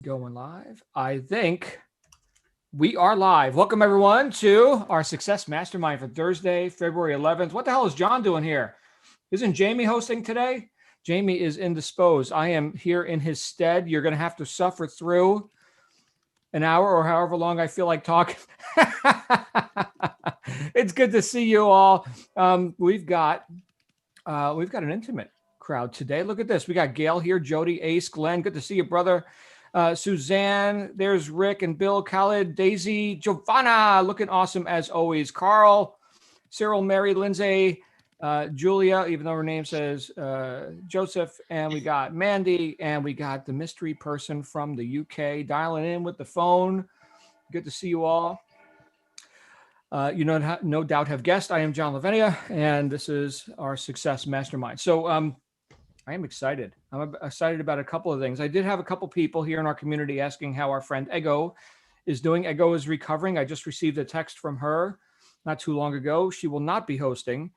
Going live. I think we are live. Welcome everyone to our Success Mastermind for Thursday, February 11th. What the hell is John doing here? Isn't Jamie hosting today? Jamie is indisposed. I am here in his stead. You're going to have to suffer through an hour or however long I feel like talking. It's good to see you all. We've got an intimate crowd today. Look at this. We got Gail here, Jody, Ace, Glenn. Good to see you, brother. Suzanne, there's Rick and Bill, Khaled, Daisy, Giovanna, looking awesome as always. Carl, Cyril, Mary, Lindsay, Julia, even though her name says Joseph, and we got Mandy, and we got the mystery person from the UK dialing in with the phone. Good to see you all. No doubt have guessed. I am John Lavenia, and this is our Success Mastermind. So I am excited. I'm excited about a couple of things. I did have a couple people here in our community asking how our friend Ego is doing. Ego is recovering. I just received a text from her not too long ago. She will not be hosting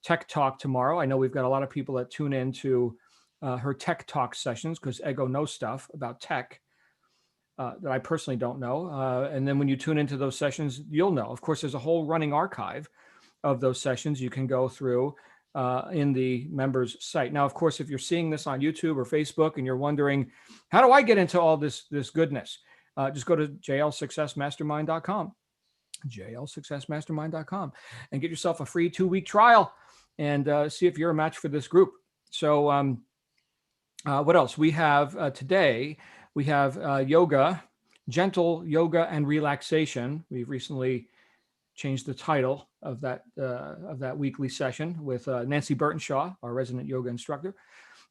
Tech Talk tomorrow. I know we've got a lot of people that tune in to her Tech Talk sessions because Ego knows stuff about tech that I personally don't know. And then when you tune into those sessions, you'll know. Of course, there's a whole running archive of those sessions you can go through in the members site. Now, of course, if you're seeing this on YouTube or Facebook and you're wondering, how do I get into all this goodness? Just go to jlsuccessmastermind.com, jlsuccessmastermind.com, and get yourself a free 2-week trial and see if you're a match for this group. So what else? We have today, we have yoga, gentle yoga and relaxation. We've recently changed the title of that weekly session with Nancy Burtonshaw, our resident yoga instructor.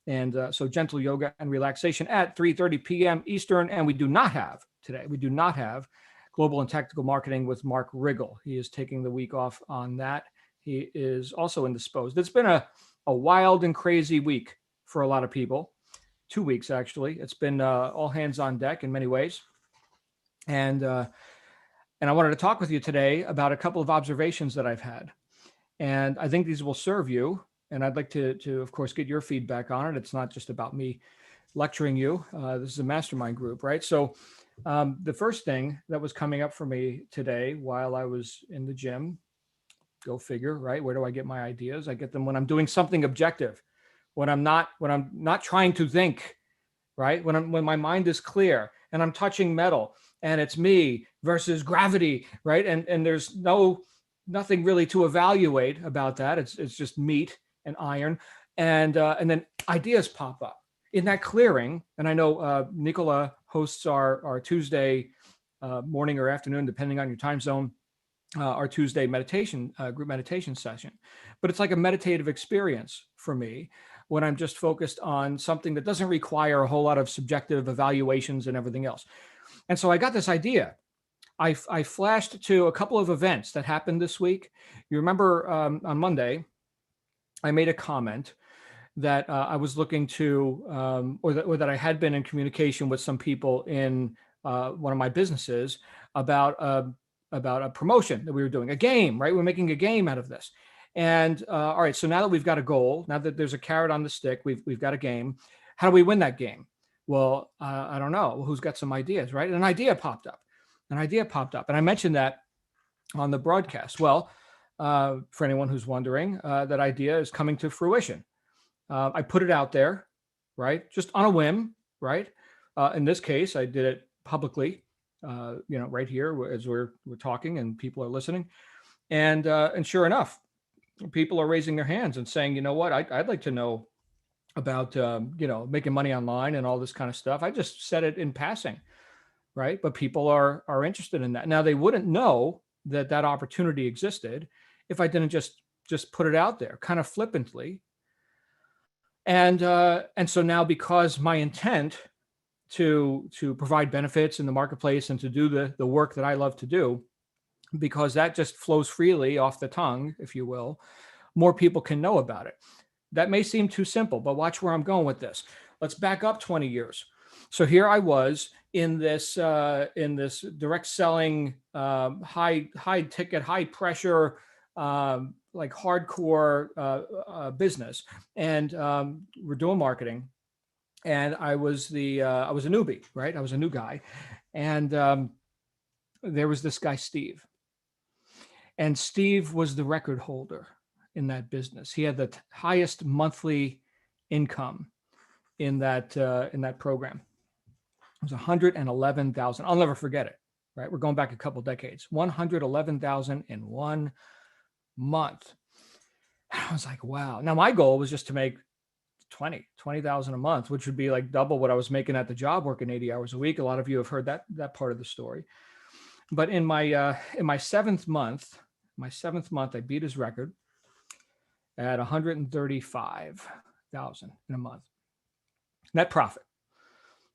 And so gentle yoga and relaxation at 3:30 p.m. Eastern. And we do not have global and tactical marketing with Mark Riggle. He is taking the week off on that. He is also indisposed. It's been a wild and crazy week for a lot of people. 2 weeks, actually. It's been all hands on deck in many ways. And I wanted to talk with you today about a couple of observations that I've had. And I think these will serve you. And I'd like to of course, get your feedback on it. It's not just about me lecturing you. This is a mastermind group, right? So the first thing that was coming up for me today while I was in the gym, go figure, right? Where do I get my ideas? I get them when I'm doing something objective, when I'm not trying to think, right? When my mind is clear and I'm touching metal and it's me versus gravity, right? And there's nothing really to evaluate about that. It's just meat and iron, and then ideas pop up in that clearing. And I know Nicola hosts our Tuesday morning or afternoon, depending on your time zone, our Tuesday meditation group meditation session. But it's like a meditative experience for me when I'm just focused on something that doesn't require a whole lot of subjective evaluations and everything else. And so I got this idea. I flashed to a couple of events that happened this week. You remember on Monday, I made a comment that I was looking to, or that I had been in communication with some people in one of my businesses about a promotion that we were doing, a game, right? We're making a game out of this. And all right, so now that we've got a goal, now that there's a carrot on the stick, we've got a game. How do we win that game? Well, I don't know. Well, who's got some ideas, right? And an idea popped up. And I mentioned that on the broadcast. Well, for anyone who's wondering, that idea is coming to fruition. I put it out there, right? Just on a whim, right? In this case, I did it publicly, right here as we're talking and people are listening. And sure enough, people are raising their hands and saying, you know what, I'd like to know about, making money online and all this kind of stuff. I just said it in passing, right? But people are interested in that. Now, they wouldn't know that opportunity existed if I didn't just put it out there kind of flippantly. And so now, because my intent to provide benefits in the marketplace and to do the work that I love to do, because that just flows freely off the tongue, if you will, more people can know about it. That may seem too simple, but watch where I'm going with this. Let's back up 20 years. So here I was in this direct selling, high ticket, high pressure, like hardcore business, and we're doing marketing. and I was a newbie, right? I was a new guy, and there was this guy Steve, and Steve was the record holder in that business. He had the highest monthly income in that program. It was 111,000. I'll never forget it. Right, we're going back a couple decades. 111,000 in 1 month. I was like, wow. Now my goal was just to make 20,000 a month, which would be like double what I was making at the job, working 80 hours a week. A lot of you have heard that part of the story. But in my seventh month, I beat his record at 135,000 in a month. Net profit.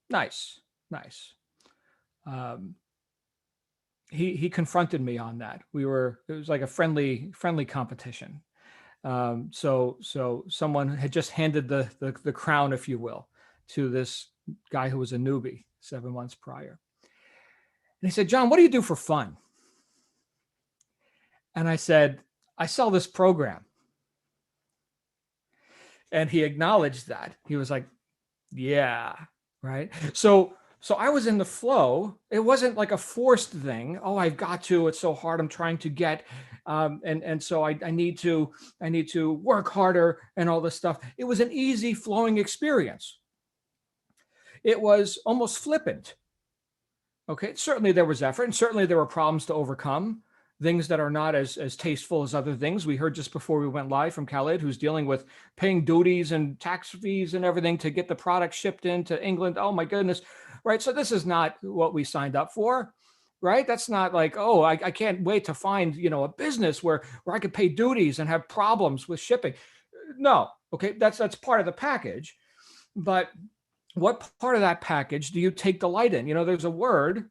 Nice. He confronted me on that. It was like a friendly competition. So someone had just handed the crown, if you will, to this guy who was a newbie 7 months prior. And he said, John, what do you do for fun? And I said, I sell this program. And he acknowledged that. He was like, yeah, right. So I was in the flow. It wasn't like a forced thing. Oh, I've got to, it's so hard. I'm trying to get, and so I need to work harder and all this stuff. It was an easy flowing experience. It was almost flippant. Okay. Certainly there was effort, and certainly there were problems to overcome, things that are not as tasteful as other things. We heard just before we went live from Khalid, who's dealing with paying duties and tax fees and everything to get the product shipped into England. Oh my goodness. Right. So this is not what we signed up for. Right. That's not like, oh, I can't wait to find, a business where I could pay duties and have problems with shipping. No. Okay. That's part of the package. But what part of that package do you take delight in? There's a word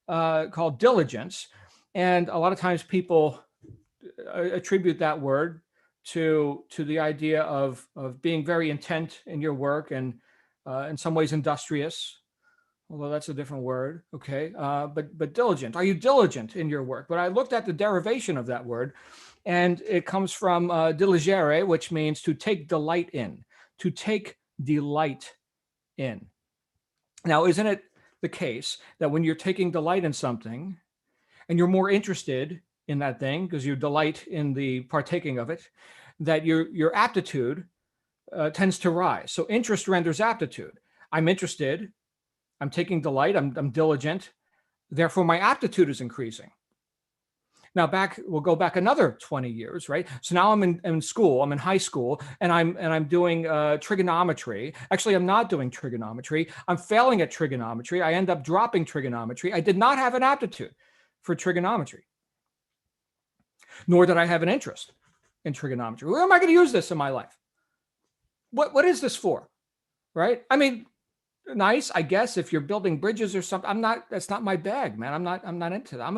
called diligence. And a lot of times people attribute that word to the idea of being very intent in your work and in some ways industrious, although that's a different word. Okay. But diligent. Are you diligent in your work? But I looked at the derivation of that word, and it comes from diligere, which means to take delight in, to take delight in. Now, isn't it the case that when you're taking delight in something, and you're more interested in that thing because you delight in the partaking of it, that your aptitude tends to rise. So interest renders aptitude. I'm interested. I'm taking delight. I'm diligent. Therefore, my aptitude is increasing. Now we'll go back another 20 years, right? So now I'm in school. I'm in high school, and I'm doing trigonometry. Actually, I'm not doing trigonometry. I'm failing at trigonometry. I end up dropping trigonometry. I did not have an aptitude for trigonometry, nor did I have an interest in trigonometry. Where am I going to use this in my life? What is this for? Right? I mean, nice, I guess, if you're building bridges or something. That's not my bag, man. I'm not into that. I'm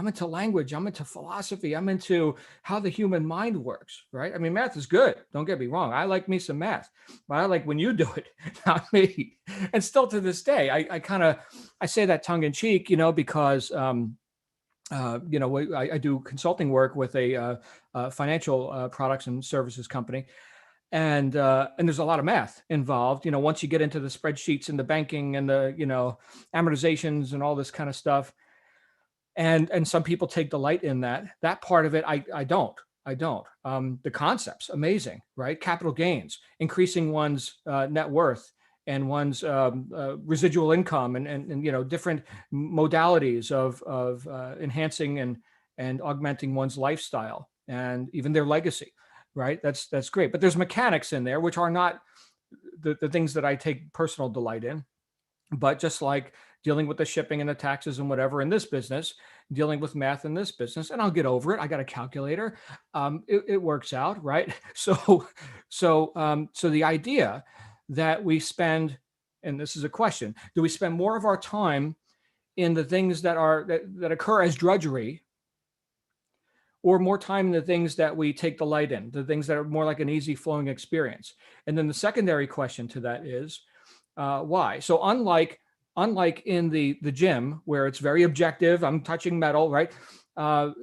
into language. I'm into philosophy. I'm into how the human mind works, right? I mean, math is good. Don't get me wrong. I like me some math, but I like when you do it, not me. And still to this day, I say that tongue in cheek, because I do consulting work with a financial products and services company, and there's a lot of math involved. Once you get into the spreadsheets and the banking and the amortizations and all this kind of stuff, and some people take delight in that part of it. I don't. The concepts, amazing, right? Capital gains, increasing one's net worth and one's residual income, and different modalities of enhancing and augmenting one's lifestyle and even their legacy, right? That's great. But there's mechanics in there which are not the things that I take personal delight in. But just like dealing with the shipping and the taxes and whatever in this business, dealing with math in this business, and I'll get over it. I got a calculator. It works out, right? So the idea that we spend, and this is a question, do we spend more of our time in the things that occur as drudgery, or more time in the things that we take delight in, the things that are more like an easy flowing experience? And then the secondary question to that is, why? So unlike in the gym where it's very objective, I'm touching metal, right?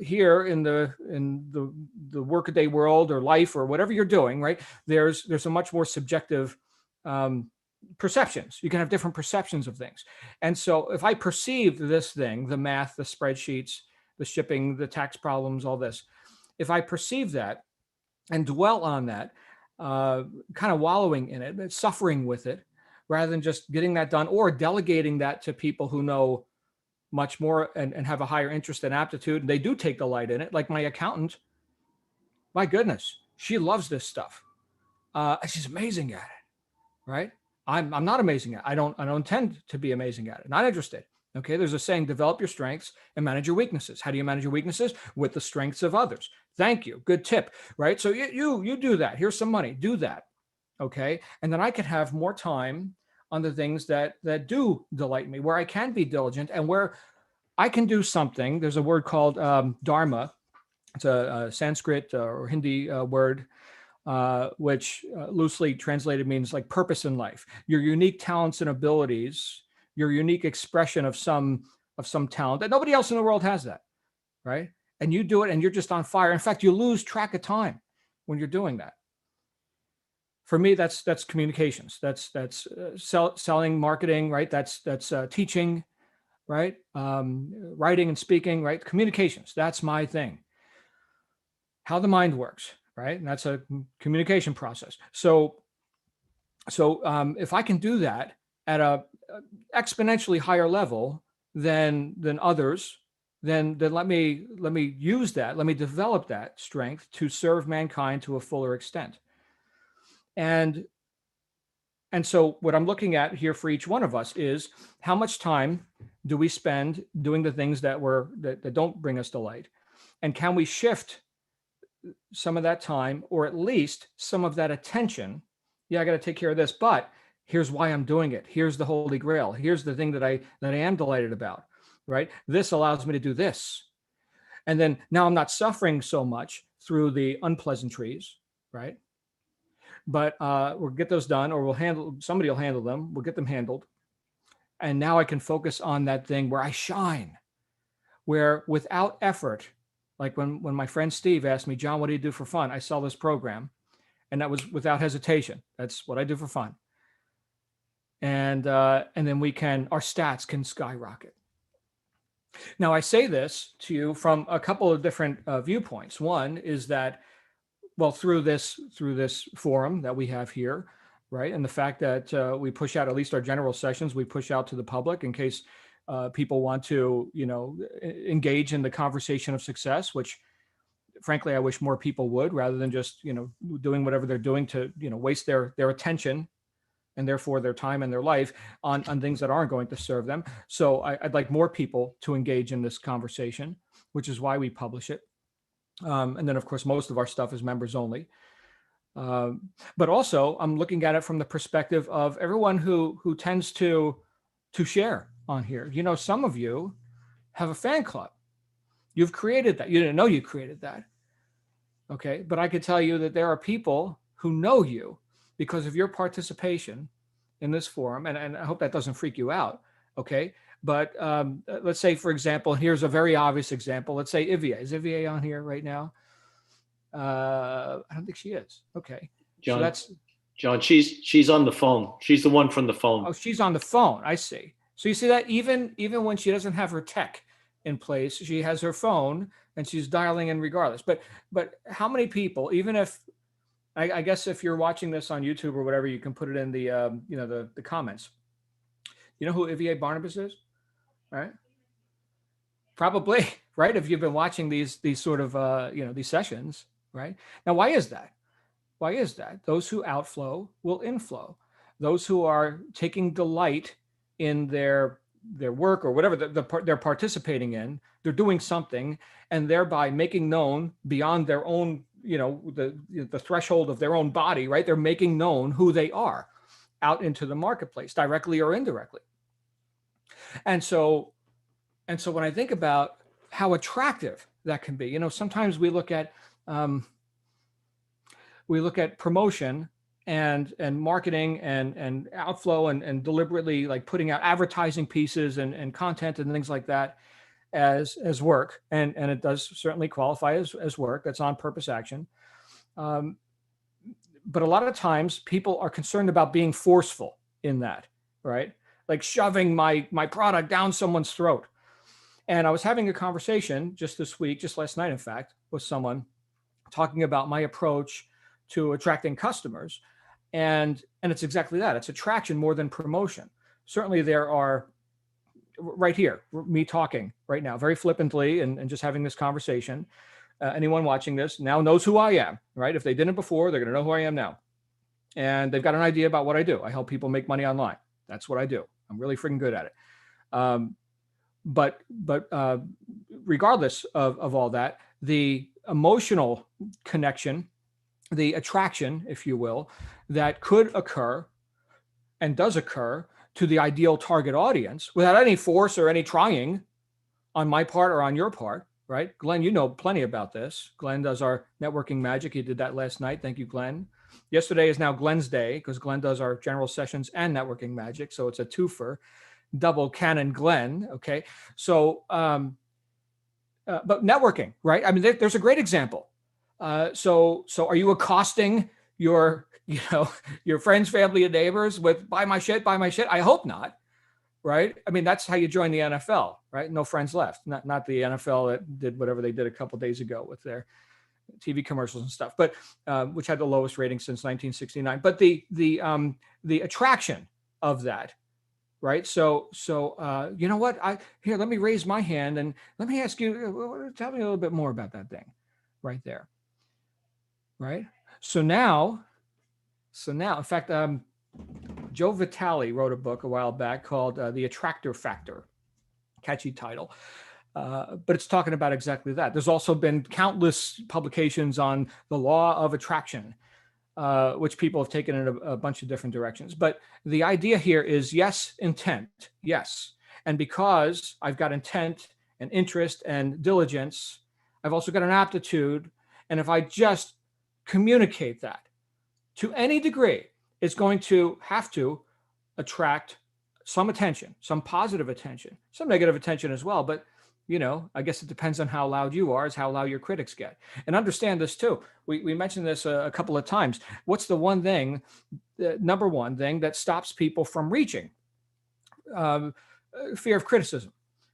Here in the workaday world or life or whatever you're doing, right? There's a much more subjective perceptions. You can have different perceptions of things. And so if I perceive this thing, the math, the spreadsheets, the shipping, the tax problems, all this, if I perceive that and dwell on that, kind of wallowing in it, suffering with it, rather than just getting that done or delegating that to people who know much more and have a higher interest and aptitude, and they do take delight in it, like my accountant. My goodness, she loves this stuff. She's amazing at it, right? I'm not amazing at it. I don't intend to be amazing at it. Not interested. Okay, there's a saying: develop your strengths and manage your weaknesses. How do you manage your weaknesses? With the strengths of others. Thank you. Good tip, right? So you do that. Here's some money. Do that. Okay, and then I can have more time on the things that do delight me, where I can be diligent and where I can do something. There's a word called dharma. It's a Sanskrit or Hindi word, which loosely translated means like purpose in life, your unique talents and abilities, your unique expression of some talent that nobody else in the world has that, right? And you do it and you're just on fire. In fact, you lose track of time when you're doing that. For me, that's communications. That's selling, marketing, right? That's teaching, right? Writing and speaking, right? Communications. That's my thing. How the mind works, right? And that's a communication process. So if I can do that at a exponentially higher level than others, then let me use that. Let me develop that strength to serve mankind to a fuller extent. And so what I'm looking at here for each one of us is how much time do we spend doing the things that don't bring us delight, and can we shift some of that time, or at least some of that attention? Yeah, I got to take care of this, but here's why I'm doing it. Here's the Holy Grail. Here's the thing that I am delighted about, right? This allows me to do this. And then now I'm not suffering so much through the unpleasantries, right? But we'll get those done, or somebody will handle them. We'll get them handled. And now I can focus on that thing where I shine, where without effort, like when my friend Steve asked me, John, what do you do for fun? I sell this program. And that was without hesitation. That's what I do for fun. And then our stats can skyrocket. Now, I say this to you from a couple of different viewpoints. One is that, well, through this forum that we have here, right, and the fact that we push out at least our general sessions, we push out to the public in case people want to, engage in the conversation of success, which, frankly, I wish more people would, rather than just, doing whatever they're doing to, waste their attention and therefore their time and their life on things that aren't going to serve them. So I'd like more people to engage in this conversation, which is why we publish it. And then, of course, most of our stuff is members only. But also, I'm looking at it from the perspective of everyone who tends to share on here. Some of you have a fan club. You've created that. You didn't know you created that. Okay. But I could tell you that there are people who know you because of your participation in this forum. And I hope that doesn't freak you out. Okay. But let's say, for example, here's a very obvious example. Let's say Ivia. Is Ivia on here right now? I don't think she is. Okay. John, John, she's on the phone. She's the one from the phone. Oh, she's on the phone. I see. So you see that even when she doesn't have her tech in place, she has her phone and she's dialing in regardless. But how many people, even if, I guess if you're watching this on YouTube or whatever, you can put it in the the comments. You know who Ivia Barnabas is? Right? Probably, right? If you've been watching these sort of these sessions, right? Now, why is that? Why is that? Those who outflow will inflow. Those who are taking delight in their work or whatever they're participating in, they're doing something, and thereby making known beyond their own, the threshold of their own body, right? They're making known who they are out into the marketplace, directly or indirectly. And so when I think about how attractive that can be, sometimes we look at promotion and marketing and outflow and deliberately like putting out advertising pieces and content and things like that as work. And it does certainly qualify as work. That's on purpose action. But a lot of times people are concerned about being forceful in that, right? Like shoving my product down someone's throat. And I was having a conversation just this week, just last night, in fact, with someone talking about my approach to attracting customers. And it's exactly that. It's attraction more than promotion. Certainly there are, right here, me talking right now, very flippantly and just having this conversation. Anyone watching this now knows who I am, right? If they didn't before, they're going to know who I am now. And they've got an idea about what I do. I help people make money online. That's what I do. I'm really freaking good at it. But regardless of all that, the emotional connection, the attraction, if you will, that could occur and does occur to the ideal target audience without any force or any trying on my part or on your part, right? Glenn, you know plenty about this. Glenn does our networking magic. He did that last night. Thank you, Glenn. Yesterday is now Glenn's day because Glenn does our general sessions and networking magic. So it's a twofer, double cannon Glenn. Okay. So, but networking, right? I mean, there's a great example. So are you accosting your friends, family, and neighbors with buy my shit? I hope not. Right. I mean, that's how you join the NFL, right? No friends left. Not the NFL that did whatever they did a couple of days ago with their TV commercials and stuff, but which had the lowest rating since 1969. But the attraction of that, right? So you know what? Let me raise my hand and let me ask you. Tell me a little bit more about that thing, right there, right? So now, in fact, Joe Vitale wrote a book a while back called The Attractor Factor. Catchy title. But it's talking about exactly that. There's also been countless publications on the law of attraction, which people have taken in a bunch of different directions. But the idea here is, yes, intent, yes. And because I've got intent and interest and diligence, I've also got an aptitude. And if I just communicate that to any degree, it's going to have to attract some attention, some positive attention, some negative attention as well. But I guess it depends on how loud you are, is how loud your critics get. And understand this too. We mentioned this a couple of times. What's the one thing, number one thing that stops people from reaching? Fear of criticism.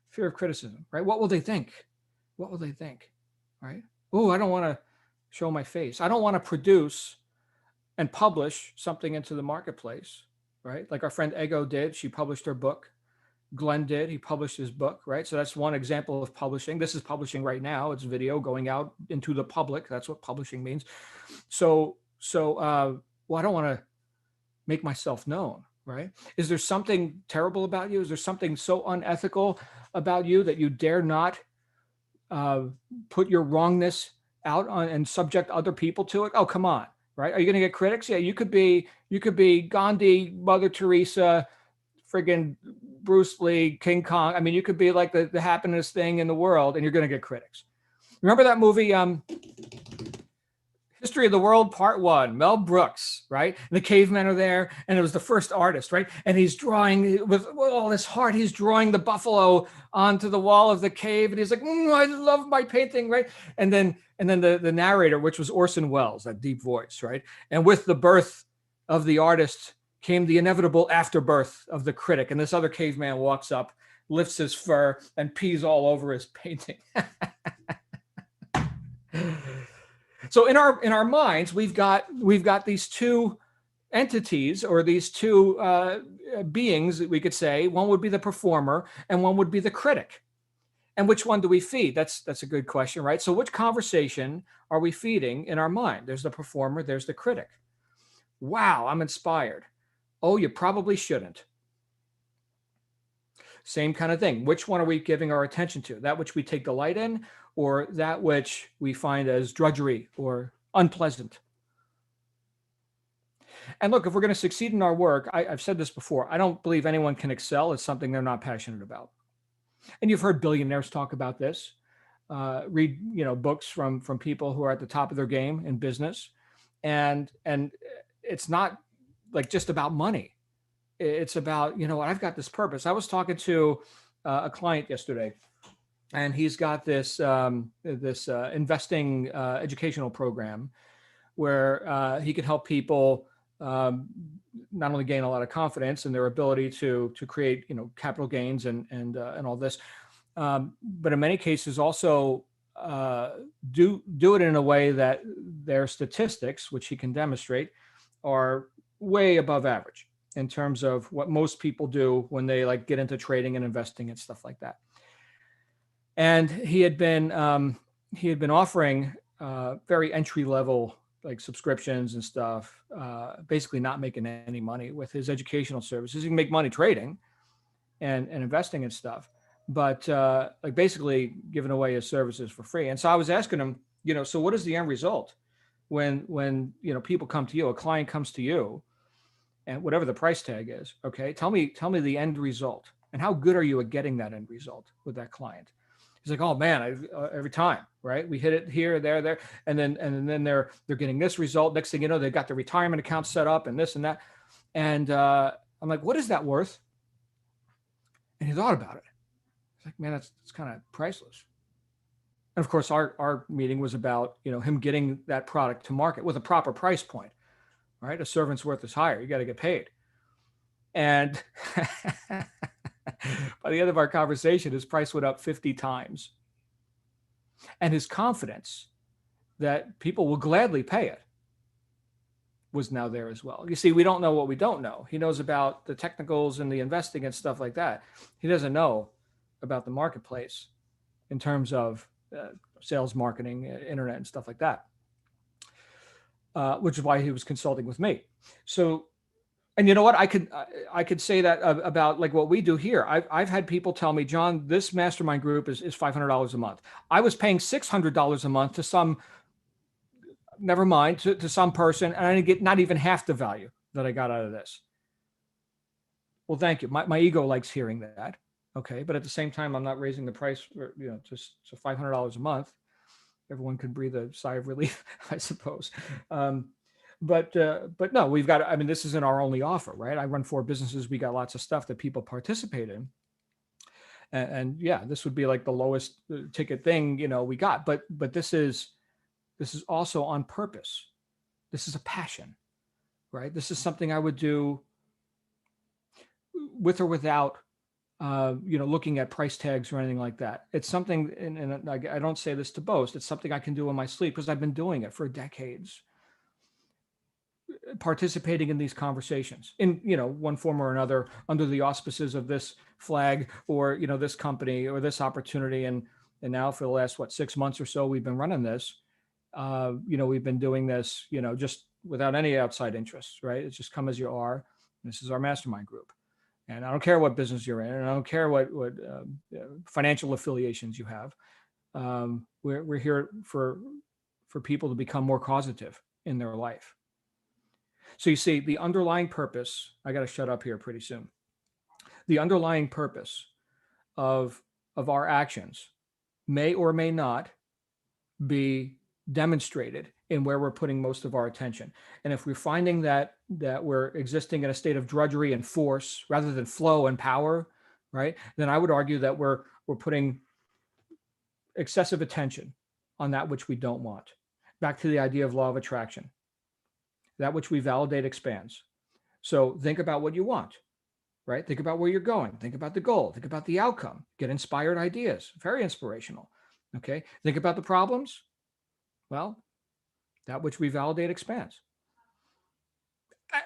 Fear of criticism, right? What will they think? What will they think, right? Oh, I don't want to show my face. I don't want to produce and publish something into the marketplace, right? Like our friend Ego did. She published her book. Glenn did. He published his book, right? So that's one example of publishing. This is publishing right now. It's video going out into the public. That's what publishing means. So I don't want to make myself known, right? Is there something terrible about you? Is there something so unethical about you that you dare not put your wrongness out on and subject other people to it? Oh, come on, right? Are you going to get critics? Yeah, you could be Gandhi, Mother Teresa, friggin' Bruce Lee, King Kong. I mean, you could be like the happiest thing in the world and you're going to get critics. Remember that movie, History of the World Part 1, Mel Brooks, right? And the cavemen are there and it was the first artist, right? And he's drawing with all his heart, he's drawing the buffalo onto the wall of the cave. And he's like, I love my painting, right? And then the narrator, which was Orson Welles, that deep voice, right? And with the birth of the artist came the inevitable afterbirth of the critic. And this other caveman walks up, lifts his fur, and pees all over his painting. So in our minds, we've got these two entities or these two beings that we could say. One would be the performer and one would be the critic. And which one do we feed? That's a good question, right? So which conversation are we feeding in our mind? There's the performer, there's the critic. Wow, I'm inspired. Oh, you probably shouldn't. Same kind of thing. Which one are we giving our attention to? That which we take delight in or that which we find as drudgery or unpleasant? And look, if we're going to succeed in our work, I've said this before, I don't believe anyone can excel at something they're not passionate about. And you've heard billionaires talk about this. Read, books from people who are at the top of their game in business. And it's not like just about money. It's about, I've got this purpose. I was talking to a client yesterday, and he's got this investing educational program where he can help people not only gain a lot of confidence in their ability to create, capital gains and all this, but in many cases also do it in a way that their statistics, which he can demonstrate, are way above average in terms of what most people do when they like get into trading and investing and stuff like that. And he had been offering very entry level like subscriptions and stuff, basically not making any money with his educational services. He can make money trading and investing and stuff, but like basically giving away his services for free. And so I was asking him, so what is the end result when people come to you, a client comes to you, and whatever the price tag is, okay, tell me the end result, and how good are you at getting that end result with that client? He's like, oh man, every time, right? We hit it here, there, and then they're getting this result. Next thing you know, they got the retirement account set up and this and that. And I'm like, what is that worth? And he thought about it. He's like, man, it's kind of priceless. And of course, our meeting was about him getting that product to market with a proper price point, right? A servant's worth is higher. You got to get paid. And by the end of our conversation, his price went up 50 times. And his confidence that people will gladly pay it was now there as well. You see, we don't know what we don't know. He knows about the technicals and the investing and stuff like that. He doesn't know about the marketplace in terms of sales, marketing, internet, and stuff like that, which is why he was consulting with me. So, and you know what? I could say that about like what we do here. I've had people tell me, John, this mastermind group is $500 a month. I was paying $600 a month to some, never mind, to some person, and I didn't get not even half the value that I got out of this. Well, thank you. My ego likes hearing that. Okay, but at the same time, I'm not raising the price for, just so $500 a month. Everyone could breathe a sigh of relief, I suppose. But no, we've got, I mean, this isn't our only offer, right? I run 4 businesses. We got lots of stuff that people participate in. And yeah, this would be like the lowest ticket thing, we got, but this is also on purpose. This is a passion, right? This is something I would do with or without, looking at price tags or anything like that. It's something, and I don't say this to boast, it's something I can do in my sleep because I've been doing it for decades. Participating in these conversations in one form or another under the auspices of this flag or this company or this opportunity, and now for the last 6 months or so we've been running this. We've been doing this just without any outside interests, right? It's just come as you are. This is our mastermind group, and I don't care what business you're in, and I don't care what financial affiliations you have. We're here for people to become more causative in their life. So you see, the underlying purpose, I got to shut up here pretty soon. The underlying purpose of our actions may or may not be demonstrated in where we're putting most of our attention. And if we're finding that we're existing in a state of drudgery and force rather than flow and power, right, then I would argue that we're putting excessive attention on that which we don't want. Back to the idea of law of attraction. That which we validate expands. So think about what you want, right? Think about where you're going. Think about the goal. Think about the outcome. Get inspired ideas. Very inspirational. Okay. Think about the problems. Well, that which we validate expands.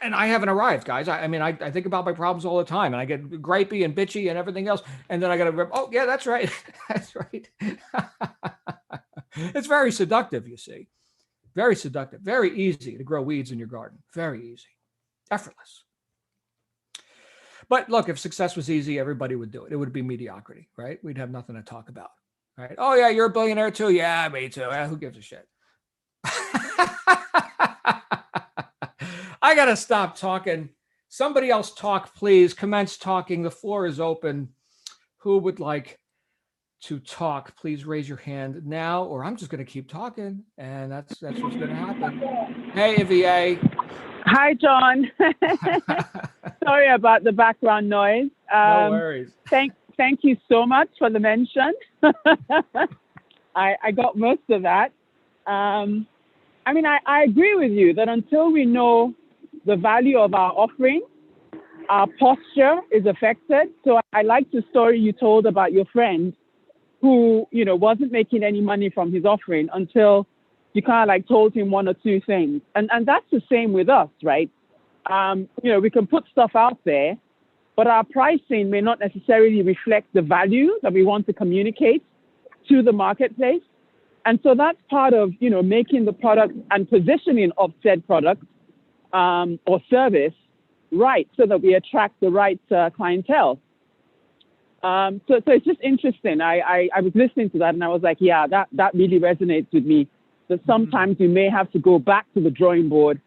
And I haven't arrived, guys. I think about my problems all the time, and I get gripey and bitchy and everything else. And then I got to rip. Oh, yeah, that's right. That's right. It's very seductive, you see. Very seductive, very easy to grow weeds in your garden. Very easy, effortless. But look, if success was easy, everybody would do it. It would be mediocrity, right? We'd have nothing to talk about, right? Oh yeah, you're a billionaire too. Yeah, me too. Who gives a shit? I got to stop talking. Somebody else talk, please. Commence talking. The floor is open. Who would like to talk? Please raise your hand now, or I'm just going to keep talking, and that's what's going to happen. Hey, Ivy. Hi, John. Sorry about the background noise. No worries. Thank you so much for the mention. I got most of that. I agree with you that until we know the value of our offering, our posture is affected. So I like the story you told about your friend who, wasn't making any money from his offering until you kind of like told him one or two things. And that's the same with us, right? We can put stuff out there, but our pricing may not necessarily reflect the value that we want to communicate to the marketplace. And so that's part of, making the product and positioning of said product or service right, so that we attract the right clientele. So it's just interesting. I was listening to that and I was like, yeah, that really resonates with me. That sometimes we may have to go back to the drawing board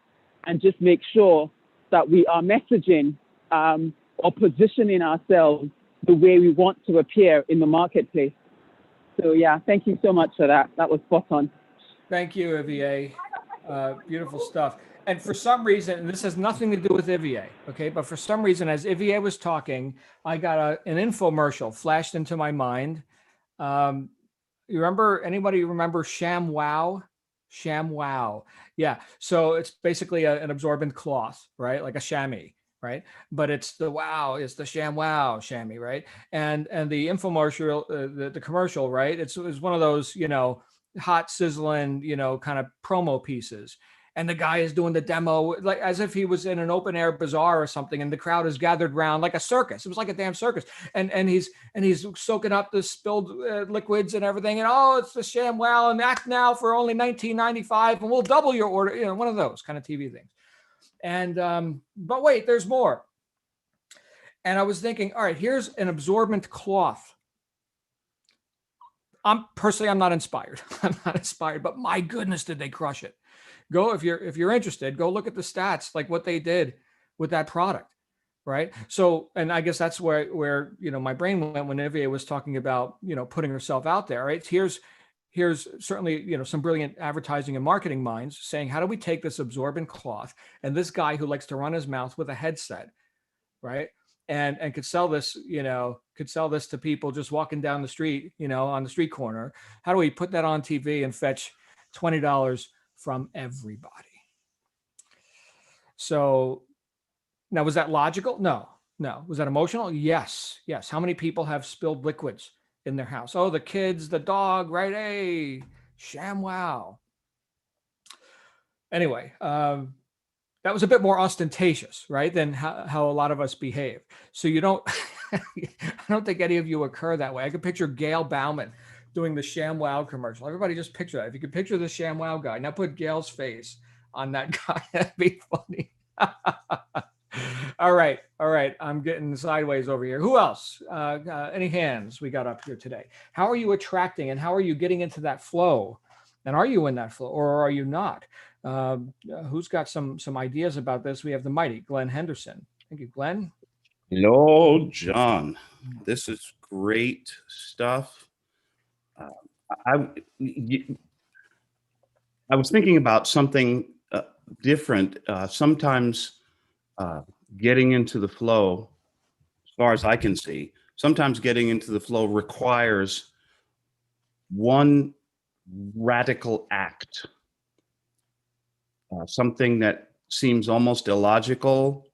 and just make sure that we are messaging or positioning ourselves the way we want to appear in the marketplace. So yeah, thank you so much for that. That was spot on. Thank you, Ivier. Beautiful stuff. And for some reason, and this has nothing to do with Ivier, okay? But for some reason, as Ivier was talking, I got an infomercial flashed into my mind. Anybody remember ShamWow? ShamWow. Yeah. So it's basically an absorbent cloth, right? Like a chamois, right? But it's the ShamWow chamois, right? And the infomercial, the commercial, right? It's one of those, hot sizzling, kind of promo pieces. And the guy is doing the demo like as if he was in an open air bazaar or something, and the crowd is gathered around like a circus. It was like a damn circus, and he's soaking up the spilled liquids and everything. And it's the ShamWow, and act now for only $19.95, and we'll double your order. One of those kind of TV things. And but wait, there's more. And I was thinking, all right, here's an absorbent cloth. I'm not inspired. I'm not inspired, but my goodness, did they crush it? Go if you're interested, go look at the stats, like what they did with that product, right? So, and I guess that's where my brain went when Ivier was talking about putting herself out there, right? Here's certainly some brilliant advertising and marketing minds saying, how do we take this absorbent cloth and this guy who likes to run his mouth with a headset, right? And could sell this to people just walking down the street, on the street corner. How do we put that on TV and fetch $20 from everybody? So now, was that logical? No. Was that emotional? Yes. How many people have spilled liquids in their house? Oh, the kids, the dog, right? Hey, ShamWow. Anyway, that was a bit more ostentatious, right, than how a lot of us behave. So you don't, I don't think any of you occur that way. I could picture Gail Bauman doing the ShamWow commercial. Everybody just picture that. If you could picture the ShamWow guy, now put Gail's face on that guy. That'd be funny. All right. I'm getting sideways over here. Who else? Any hands we got up here today? How are you attracting and how are you getting into that flow? And are you in that flow or are you not? Who's got some ideas about this? We have the mighty Glenn Henderson. Thank you, Glenn. Hello, John. This is great stuff. I was thinking about something different. Sometimes getting into the flow, as far as I can see, sometimes getting into the flow requires one radical act, something that seems almost illogical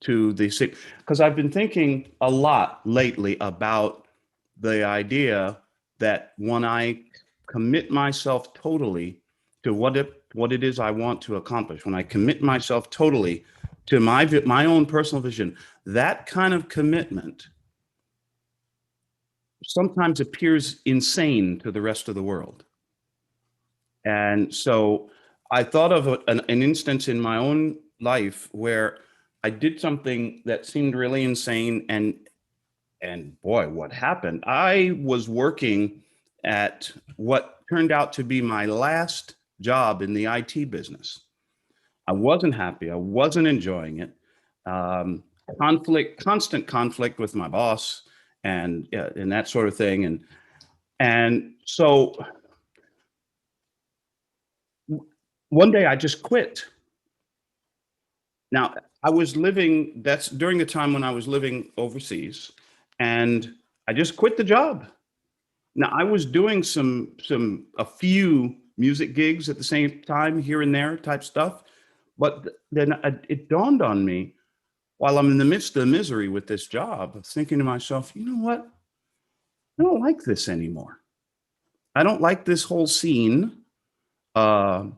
to the, because I've been thinking a lot lately about the idea that when I commit myself totally to what it is I want to accomplish, when I commit myself totally to my own personal vision, that kind of commitment sometimes appears insane to the rest of the world. And so I thought of an instance in my own life where I did something that seemed really insane, and boy, what happened? I was working at what turned out to be my last job in the IT business. I wasn't happy. I wasn't enjoying it. Constant conflict with my boss and that sort of thing. And so one day I just quit. Now, that's during the time when I was living overseas, and I just quit the job. Now, I was doing a few music gigs at the same time, here and there type stuff, But then it dawned on me while I'm in the midst of the misery with this job, thinking to myself, you know what? I don't like this anymore. I don't like this whole scene. I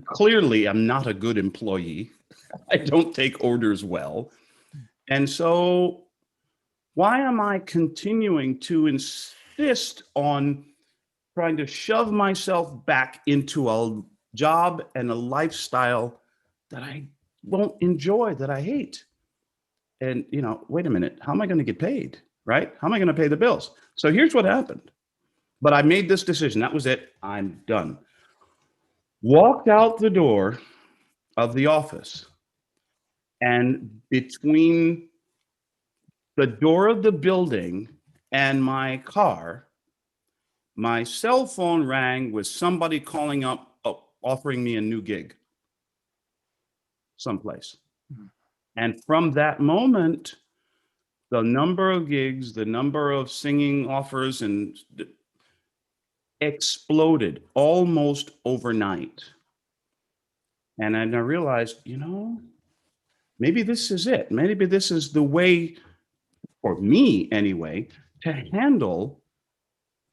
clearly am not a good employee. I don't take orders well. And so why am I continuing to insist on trying to shove myself back into a job and a lifestyle that I won't enjoy, that I hate? And, wait a minute, how am I going to get paid, right? How am I going to pay the bills? So here's what happened. But I made this decision. That was it. I'm done. Walked out the door of the office, and between the door of the building and my car, my cell phone rang with somebody calling up, offering me a new gig someplace. And from that moment, the number of gigs, the number of singing offers and exploded almost overnight. And then I realized, maybe this is it. Maybe this is the way, for me anyway, to handle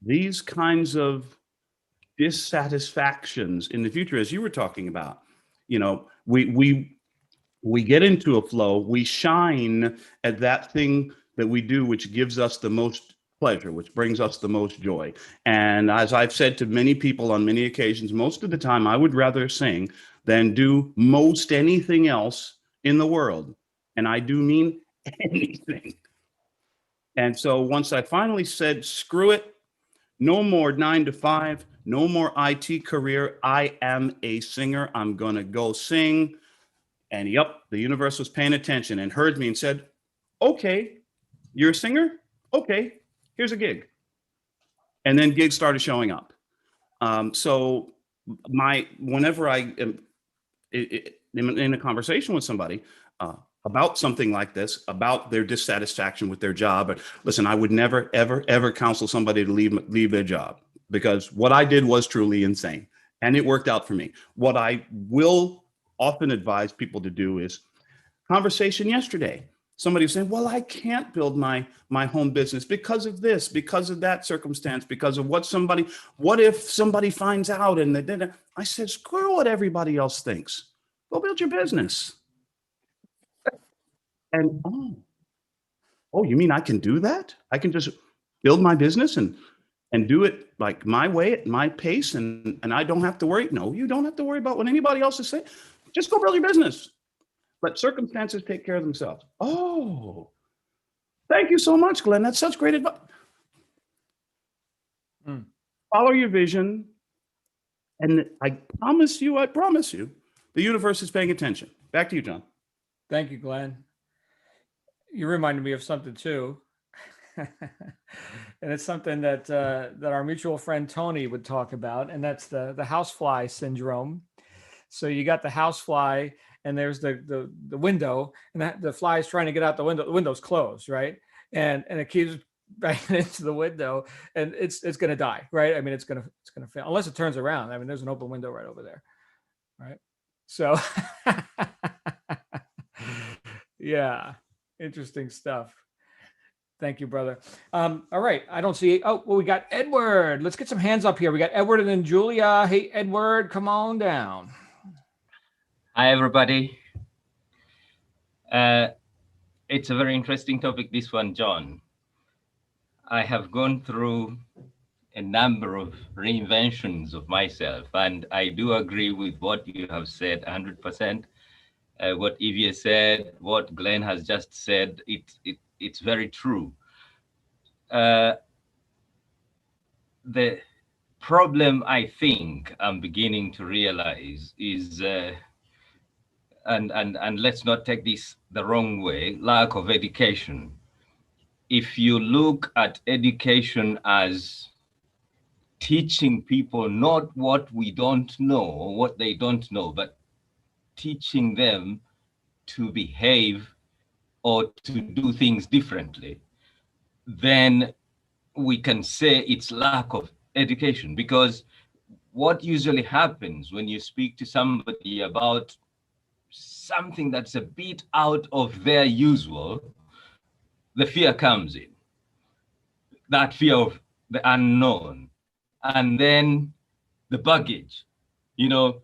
these kinds of dissatisfactions in the future, as you were talking about. We get into a flow, we shine at that thing that we do, which gives us the most pleasure, which brings us the most joy. And as I've said to many people on many occasions, most of the time I would rather sing than do most anything else in the world. And I do mean anything. And so once I finally said, screw it, no more 9 to 5, no more IT career. I am a singer. I'm going to go sing. And yep, the universe was paying attention and heard me and said, okay, you're a singer? Okay, here's a gig. And then gigs started showing up. So whenever I am in a conversation with somebody about something like this, about their dissatisfaction with their job, listen, I would never, ever, ever counsel somebody to leave their job, because what I did was truly insane and it worked out for me. What I will often advise people to do is conversation yesterday. Somebody was saying, well, I can't build my home business because of this, because of that circumstance, because of what if somebody finds out and I said, screw what everybody else thinks. Go build your business. And oh, you mean I can do that? I can just build my business and do it like my way, at my pace, and I don't have to worry. No, you don't have to worry about what anybody else is saying. Just go build your business. Let circumstances take care of themselves. Oh, thank you so much, Glenn. That's such great advice. Follow your vision. And I promise you, the universe is paying attention. Back to you, John. Thank you, Glenn. You reminded me of something too. And it's something that our mutual friend Tony would talk about, and that's the housefly syndrome. So you got the housefly, and there's the window, and the fly is trying to get out the window. The window's closed, right? And it keeps banging into the window, and it's going to die, right? I mean, it's going to fail unless it turns around. I mean, there's an open window right over there, right? So, yeah, interesting stuff. Thank you, brother. All right. I don't see. Oh, well, we got Edward. Let's get some hands up here. We got Edward and then Julia. Hey, Edward, come on down. Hi, everybody. It's a very interesting topic, this one, John. I have gone through a number of reinventions of myself, and I do agree with what you have said 100%. What Evie said, what Glenn has just said, it's very true. The problem I think I'm beginning to realize is, and let's not take this the wrong way, lack of education. If you look at education as teaching people not what we don't know, what they don't know, but teaching them to behave or to do things differently, then we can say it's lack of education, because what usually happens when you speak to somebody about something that's a bit out of their usual, the fear comes in, that fear of the unknown, and then the baggage. You know,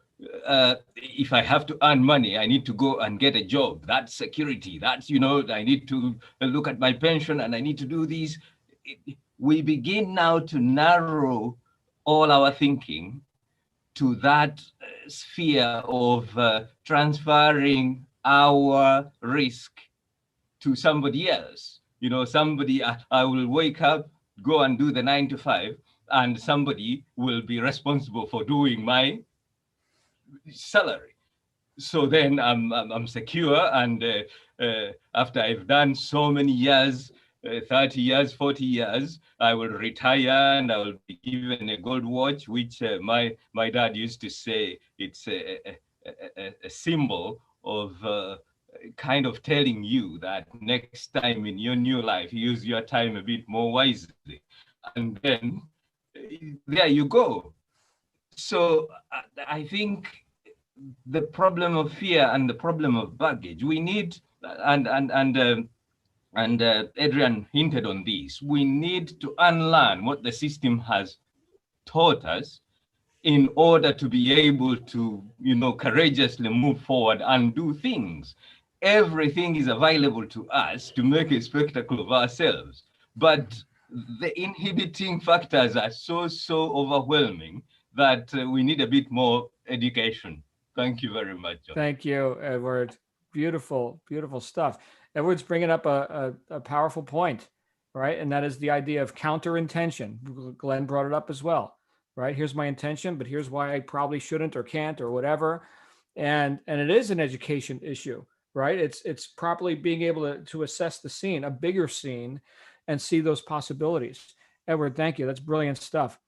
if I have to earn money, I need to go and get a job. That's security. That's, you know, I need to look at my pension and I need to do these. We begin now to narrow all our thinking to that sphere of transferring our risk to somebody else. You know, somebody, I will wake up, go and do the 9 to 5, and somebody will be responsible for doing my salary. So then I'm secure, and after I've done so many years, 30 years, 40 years, I will retire and I will be given a gold watch, which my dad used to say it's a symbol of kind of telling you that next time in your new life, use your time a bit more wisely. And then there you go. So I think the problem of fear and the problem of baggage, we need, and Adrian hinted on this, we need to unlearn what the system has taught us in order to be able to, you know, courageously move forward and do things. Everything is available to us to make a spectacle of ourselves, but the inhibiting factors are so overwhelming that we need a bit more education. Thank you very much, John. Thank you, Edward. Beautiful, beautiful stuff. Edward's bringing up a powerful point, right? And that is the idea of counter intention. Glenn brought it up as well, right? Here's my intention, but here's why I probably shouldn't or can't or whatever. And it is an education issue, right? It's properly being able to assess the scene, a bigger scene, and see those possibilities. Edward, thank you. That's brilliant stuff.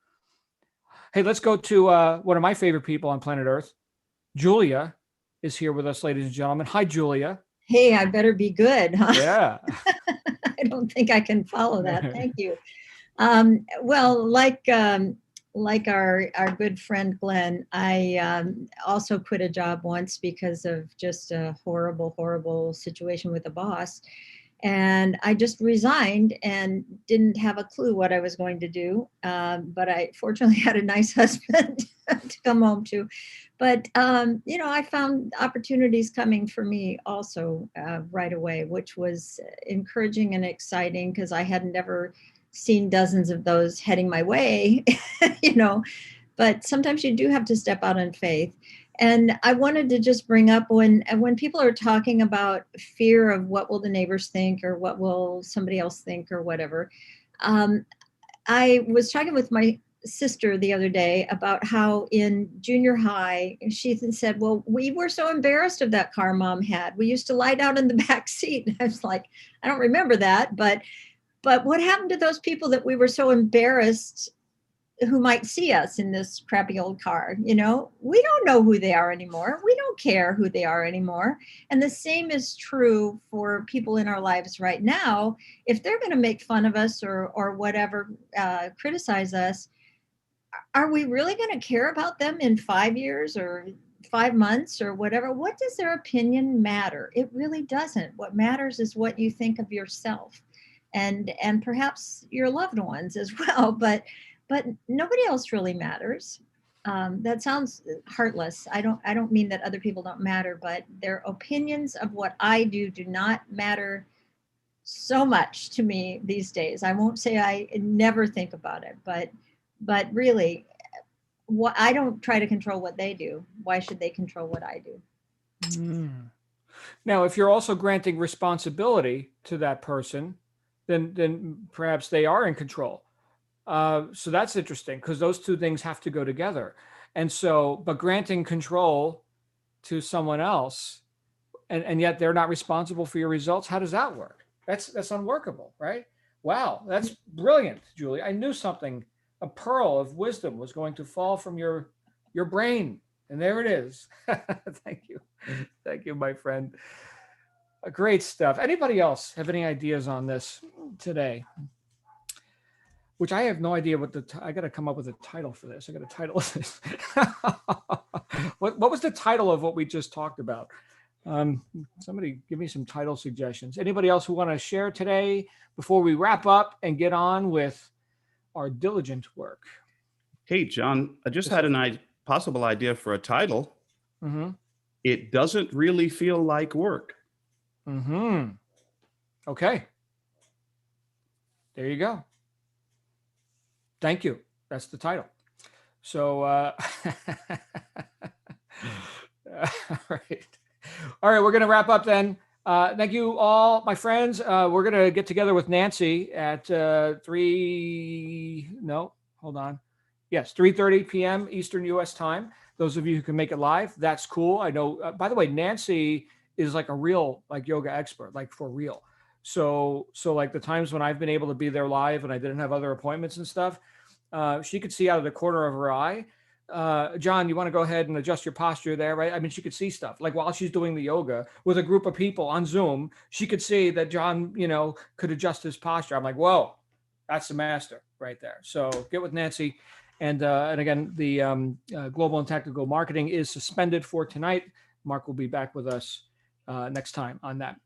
Hey, let's go to one of my favorite people on planet Earth. Julia is here with us, ladies and gentlemen. Hi, Julia. Hey, I better be good, huh? Yeah. I don't think I can follow that. Thank you. Well, like our good friend Glenn, I also quit a job once because of just a horrible situation with a boss. And I just resigned and didn't have a clue what I was going to do. But I fortunately had a nice husband to come home to. But, you know, I found opportunities coming for me also right away, which was encouraging and exciting because I had never seen dozens of those heading my way, you know. But sometimes you do have to step out in faith. And I wanted to just bring up when people are talking about fear of what will the neighbors think or what will somebody else think or whatever. I was talking with my sister the other day about how in junior high, she said, well, we were so embarrassed of that car mom had. We used to lie down in the back seat. And I was like, I don't remember that. But what happened to those people that we were so embarrassed who might see us in this crappy old car? You know, we don't know who they are anymore. We don't care who they are anymore. And the same is true for people in our lives right now. If they're going to make fun of us or whatever, criticize us, are we really going to care about them in 5 years or 5 months or whatever? What does their opinion matter? It really doesn't. What matters is what you think of yourself and perhaps your loved ones as well. But nobody else really matters. That sounds heartless. I don't mean that other people don't matter, but their opinions of what I do not matter so much to me these days. I won't say I never think about it, but really, I don't try to control what they do. Why should they control what I do? Now, if you're also granting responsibility to that person, then perhaps they are in control. So that's interesting because those two things have to go together. And so, but granting control to someone else, and yet they're not responsible for your results, how does that work? That's unworkable, right? Wow, that's brilliant, Julie. I knew something, a pearl of wisdom was going to fall from your brain, and there it is. Thank you, my friend. Great stuff. Anybody else have any ideas on this today? which I have no idea what I got to come up with a title for this. I got to title this. What was the title of what we just talked about? Somebody give me some title suggestions. Anybody else who want to share today before we wrap up and get on with our diligent work? Hey, John, I just had a possible idea for a title. Mm-hmm. It doesn't really feel like work. Mm-hmm. Okay. There you go. Thank you. That's the title. So, all right. All right, we're going to wrap up then. Thank you all, my friends. We're going to get together with Nancy at 3:30 p.m. Eastern U.S. time. Those of you who can make it live, that's cool. I know, by the way, Nancy is like a real yoga expert, like for real. So like the times when I've been able to be there live and I didn't have other appointments and stuff, she could see out of the corner of her eye. John, you want to go ahead and adjust your posture there, right? I mean, she could see stuff like while she's doing the yoga with a group of people on Zoom, she could see that John, could adjust his posture. I'm like, whoa, that's the master right there. So get with Nancy. And again, the Global and Tactical Marketing is suspended for tonight. Mark will be back with us next time on that.